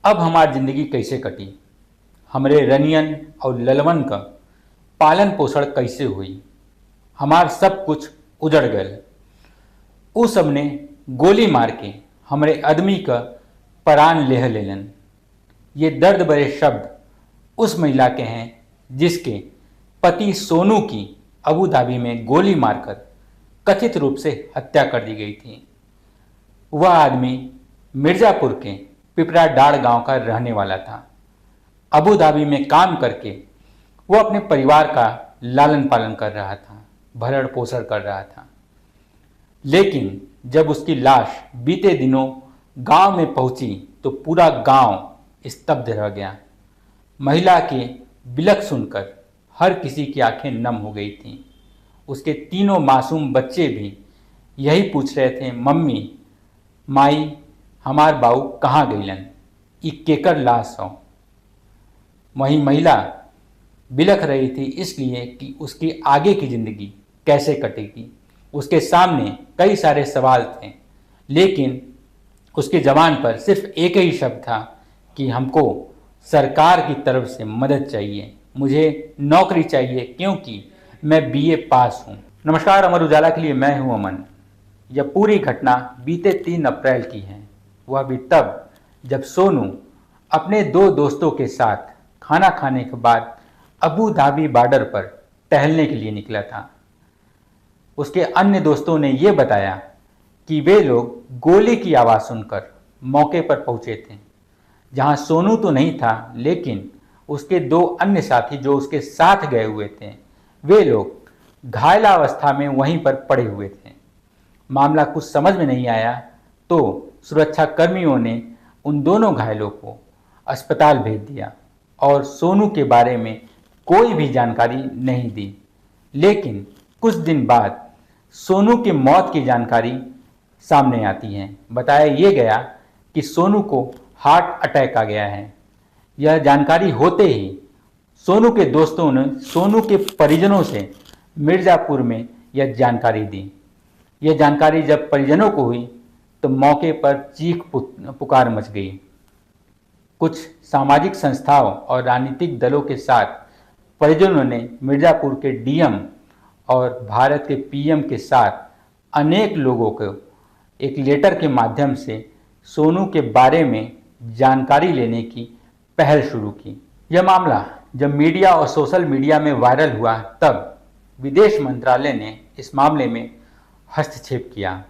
अब हमारी जिंदगी कैसे कटी, हमरे रनियन और ललवन का पालन पोषण कैसे हुई, हमार सब कुछ उजड़ गए। उ सब ने गोली मार के हमरे आदमी का प्राण लेह लेलन। ये दर्द भरे शब्द उस महिला के हैं जिसके पति सोनू की अबू धाबी में गोली मारकर कथित रूप से हत्या कर दी गई थी। वह आदमी मिर्जापुर के पिपरा डाड़ गांव का रहने वाला था। अबू धाबी में काम करके वो अपने परिवार का लालन पालन कर रहा था, भरण पोषण कर रहा था। लेकिन जब उसकी लाश बीते दिनों गांव में पहुंची तो पूरा गांव स्तब्ध रह गया। महिला के बिलख सुनकर हर किसी की आंखें नम हो गई थीं। उसके तीनों मासूम बच्चे भी यही पूछ रहे थे, मम्मी, माई, हमार बाऊ कहाँ गईलन, ई केकर लाश हो। वही महिला बिलख रही थी इसलिए कि उसकी आगे की जिंदगी कैसे कटेगी। उसके सामने कई सारे सवाल थे, लेकिन उसके जबान पर सिर्फ एक ही शब्द था कि हमको सरकार की तरफ से मदद चाहिए, मुझे नौकरी चाहिए क्योंकि मैं बीए पास हूँ। नमस्कार, अमर उजाला के लिए मैं हूँ अमन। यह पूरी घटना बीते 3 अप्रैल की है। वह भी तब जब सोनू अपने 2 दोस्तों के साथ खाना खाने के बाद अबू धाबी बॉर्डर पर टहलने के लिए निकला था। उसके अन्य दोस्तों ने यह बताया कि वे लोग गोली की आवाज़ सुनकर मौके पर पहुंचे थे, जहां सोनू तो नहीं था, लेकिन उसके 2 अन्य साथी जो उसके साथ गए हुए थे, वे लोग घायलावस्था में वहीं पर पड़े हुए थे। मामला कुछ समझ में नहीं आया तो सुरक्षा कर्मियों ने उन दोनों घायलों को अस्पताल भेज दिया और सोनू के बारे में कोई भी जानकारी नहीं दी। लेकिन कुछ दिन बाद सोनू की मौत की जानकारी सामने आती है। बताया ये गया कि सोनू को हार्ट अटैक आ गया है। यह जानकारी होते ही सोनू के दोस्तों ने सोनू के परिजनों से मिर्ज़ापुर में यह जानकारी दी। यह जानकारी जब परिजनों को हुई तो मौके पर चीख पुकार मच गई। कुछ सामाजिक संस्थाओं और राजनीतिक दलों के साथ परिजनों ने मिर्ज़ापुर के डीएम और भारत के पीएम के साथ अनेक लोगों को एक लेटर के माध्यम से सोनू के बारे में जानकारी लेने की पहल शुरू की। यह मामला जब मीडिया और सोशल मीडिया में वायरल हुआ तब विदेश मंत्रालय ने इस मामले में हस्तक्षेप किया।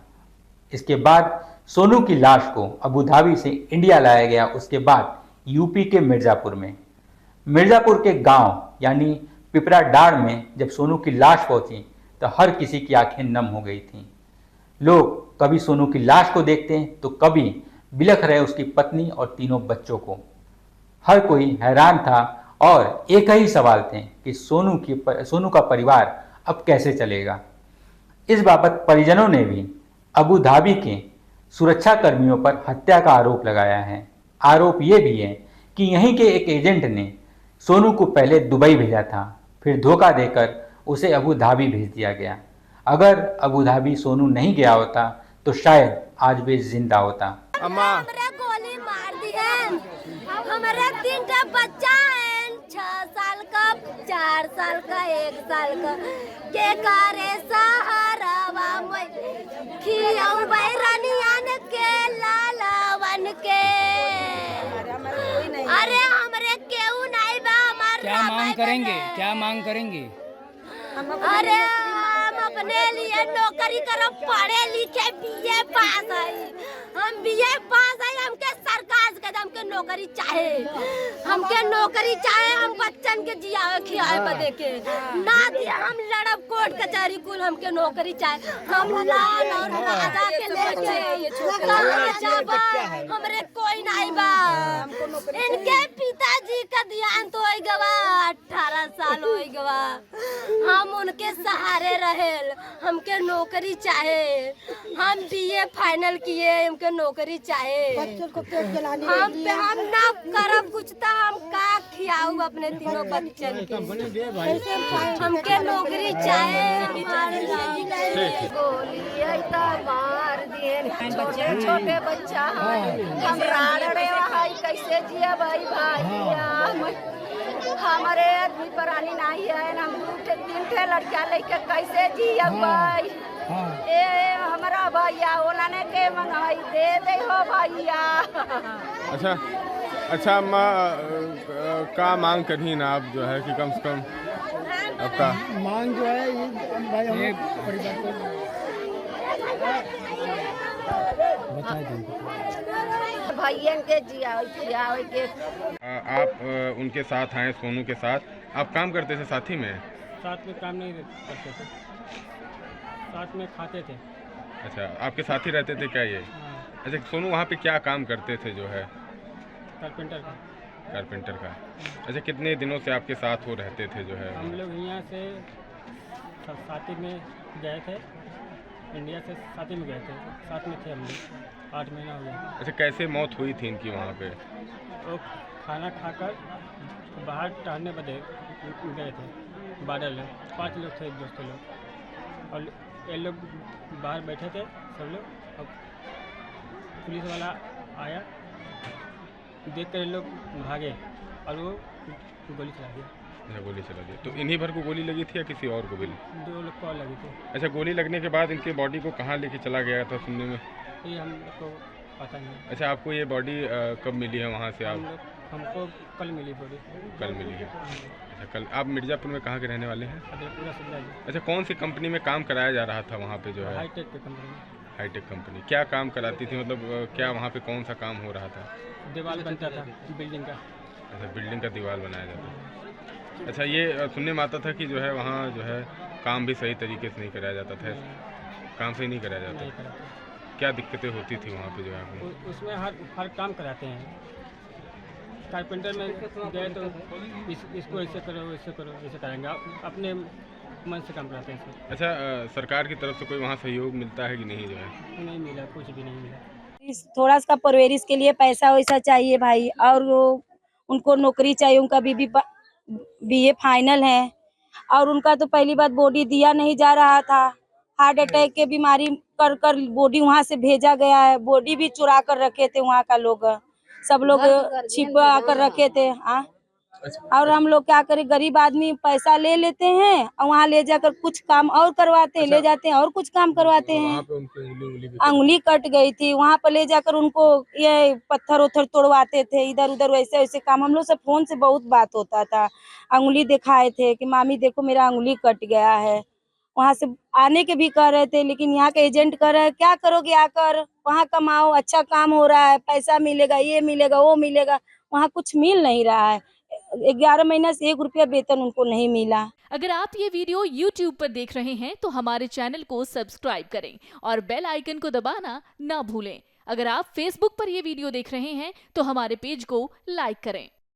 इसके बाद सोनू की लाश को अबू धाबी से इंडिया लाया गया। उसके बाद यूपी के मिर्ज़ापुर के गांव यानी पिपरा डाड़ में जब सोनू की लाश पहुंची तो हर किसी की आंखें नम हो गई थीं। लोग कभी सोनू की लाश को देखते हैं तो कभी बिलख रहे उसकी पत्नी और तीनों बच्चों को। हर कोई हैरान था और एक ही सवाल थे कि सोनू का परिवार अब कैसे चलेगा। इस बाबत परिजनों ने भी अबू धाबी के सुरक्षा कर्मियों पर हत्या का आरोप लगाया है। आरोप ये भी है कि यहीं के एक एजेंट ने सोनू को पहले दुबई भेजा था, फिर धोखा देकर उसे अबू धाबी भेज दिया गया। अगर अबू धाबी सोनू नहीं गया होता तो शायद आज वे जिंदा होता। अम्मा हमरा गोली मार दिए। हमारा 3 बच्चा है, 6 साल का, 4 साल का, 1 साल का। के करे सहारावा मैं खियाऊ बैरनियान के लालावन के। अरे हमरे केहू नहीं बा। हमार क्या मांग करेंगे, क्या मांग करेंगे? अरे हम अपने लिए नौकरी करो, पढ़े लिखे बीए पास है। हम बीए पास है, हमके सरकार के हमके नौकरी चाहे, हमके नौकरी चाहे। हम बच्चन के जियावे खियावे बदे के ना दिए हम लड़ब कोर्ट कचहरी कुल। हमके नौकरी चाहे। हम लाल और राजा के लेके हमरे कोई नहीं बा। इनके पिताजी का देहांत हो गवा, 18 साल हो गवा। हम के सहारे रहेल, हमके नौकरी चाहे। हम बीए फाइनल किए, हमके नौकरी चाहे। हम ना करब कुछ तो हम का खियाऊ अपने तीनों बच्चन के। हमके नौकरी चाहे। गोलिए तो मार दिए, छोटे छोटे बच्चा हम राड़े कैसे जिया भाई भैया। हमारे आदमी परानी नहीं है, हम 2-3 लड़कियां लेके कैसे जिया भाई। ए हमारा भैया ओला ने के मंगाई दे हो भैया। अच्छा अम्मा, का मांग करी ना आप जो है कि कम से कम आपका मांग जो है ये भाई हम परिवार को बता दें भैया के जिया के। आप उनके साथ आए, सोनू के साथ आप काम करते थे साथी में? साथ में काम नहीं करते थे, साथ में खाते थे। अच्छा, आपके साथ ही रहते थे क्या ये? हाँ, अच्छा, सोनू वहाँ पे क्या काम करते थे जो है? कारपेंटर का। अच्छा, कितने दिनों से आपके साथ वो रहते थे जो है? हम लोग यहाँ से साथी में गए थे, इंडिया से साथी में गए थे, साथ में थे हम लोग, 8 महीना हो गया। अच्छा, कैसे मौत हुई थी इनकी वहाँ पे? वो खाना खाकर बाहर टहलने बदे गए थे, 12 लोग, 5 लोग थे, दोस्त लोग, और ये लोग बाहर बैठे थे सब लोग। अब पुलिस वाला आया, देख कर ये लोग भागे और वो गोली चला दिया। अच्छा, गोली चला दी। तो इन्हीं भर को गोली लगी थी या किसी और को भी? 2 लोग को लगी थी। अच्छा, गोली लगने के बाद इनके बॉडी को कहाँ लेके चला गया था सुनने में? ये हम लोग को पता नहीं। अच्छा, आपको ये बॉडी कब मिली है वहाँ से? आप हमको कल मिली बॉडी। कल मिली है? अच्छा, कल। आप मिर्ज़ापुर में कहाँ के रहने वाले हैं? पूरा सिद्धा जी। अच्छा, कौन सी कंपनी में काम कराया जा रहा था वहाँ पे जो है? हाईटेक की कंपनी में। हाईटेक कंपनी क्या काम कराती थी, मतलब क्या वहाँ पे कौन सा काम हो रहा था? दीवार बनता था बिल्डिंग का। अच्छा, बिल्डिंग का दीवार बनाया जाता था। अच्छा, ये सुनने में आता था कि जो है वहाँ जो है काम भी सही तरीके से नहीं कराया जाता था, काम सही नहीं कराया जाता। नहीं कराते। क्या दिक्कतें होती थी वहाँ पे जो है आपको? उसमें हर काम कराते हैं। कारपेंटर में गए तो इसको ऐसे करो, ऐसे करो, ऐसे करेंगे, अपने मन से काम कराते हैं इसमें। अच्छा, सरकार की तरफ से कोई वहाँ सहयोग मिलता है कि नहीं जो है? नहीं मिला, कुछ भी नहीं मिला। थोड़ा सा परवरिश के लिए पैसा वैसा चाहिए भाई, और वो उनको नौकरी चाहिए। उनका बीए फाइनल है और उनका तो पहली बात बॉडी दिया नहीं जा रहा था। हार्ट अटैक के बीमारी कर बॉडी वहाँ से भेजा गया है। बॉडी भी चुरा कर रखे थे वहाँ का लोग, सब लोग छिपा कर रखे थे। और हम लोग क्या करें, गरीब आदमी पैसा ले लेते हैं और वहाँ ले जाकर कुछ काम और करवाते हैं। ले जाते हैं और कुछ काम करवाते हैं। अंगुली कट गई थी, वहाँ पर ले जाकर उनको ये पत्थर उथर तोड़वाते थे, इधर उधर वैसे वैसे काम। हम लोग से फोन से बहुत बात होता था। अंगुली दिखाए थे कि मामी देखो मेरा अंगुली कट गया है। वहाँ से आने के भी कह रहे थे, लेकिन यहाँ के एजेंट कह रहे हैं क्या करोगे आकर, वहाँ कमाओ, अच्छा काम हो रहा है, पैसा मिलेगा, ये मिलेगा, वो मिलेगा। वहाँ कुछ मिल नहीं रहा है। 11 महीना से 1 रुपया वेतन उनको नहीं मिला। अगर आप ये वीडियो YouTube पर देख रहे हैं तो हमारे चैनल को सब्सक्राइब करें और बेल आइकन को दबाना ना भूलें। अगर आप Facebook पर ये वीडियो देख रहे हैं तो हमारे पेज को लाइक करें।